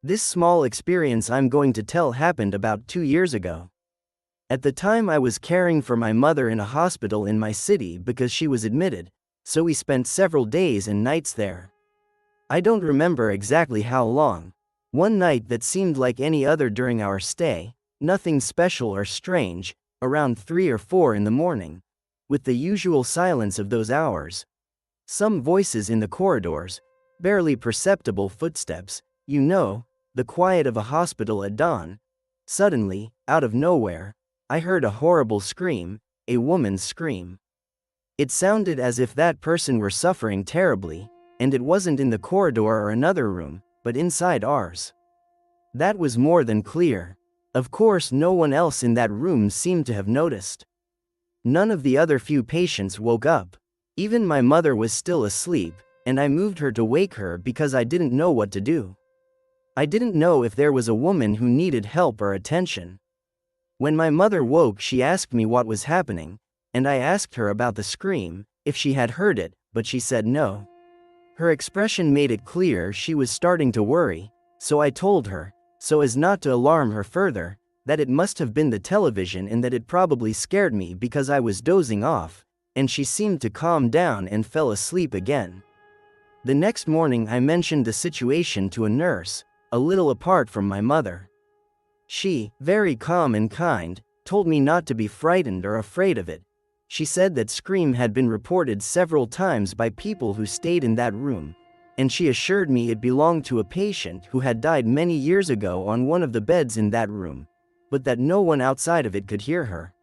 This small experience I'm going to tell happened about 2 years ago. At the time I was caring for my mother in a hospital in my city because she was admitted, so we spent several days and nights there. I don't remember exactly how long. One night that seemed like any other during our stay, nothing special or strange, around 3 or 4 in the morning, with the usual silence of those hours. Some voices in the corridors, barely perceptible footsteps, the quiet of a hospital at dawn. Suddenly, out of nowhere, I heard a horrible scream, a woman's scream. It sounded as if that person were suffering terribly, and it wasn't in the corridor or another room, but inside ours. That was more than clear. Of course, no one else in that room seemed to have noticed. None of the other few patients woke up. Even my mother was still asleep, and I moved her to wake her because I didn't know what to do. I didn't know if there was a woman who needed help or attention. When my mother woke, she asked me what was happening, and I asked her about the scream, if she had heard it, but she said no. Her expression made it clear she was starting to worry, so I told her, so as not to alarm her further, that it must have been the television and that it probably scared me because I was dozing off, and she seemed to calm down and fell asleep again. The next morning I mentioned the situation to a nurse, a little apart from my mother. She, very calm and kind, told me not to be frightened or afraid of it. She said that scream had been reported several times by people who stayed in that room, and she assured me it belonged to a patient who had died many years ago on one of the beds in that room, but that no one outside of it could hear her.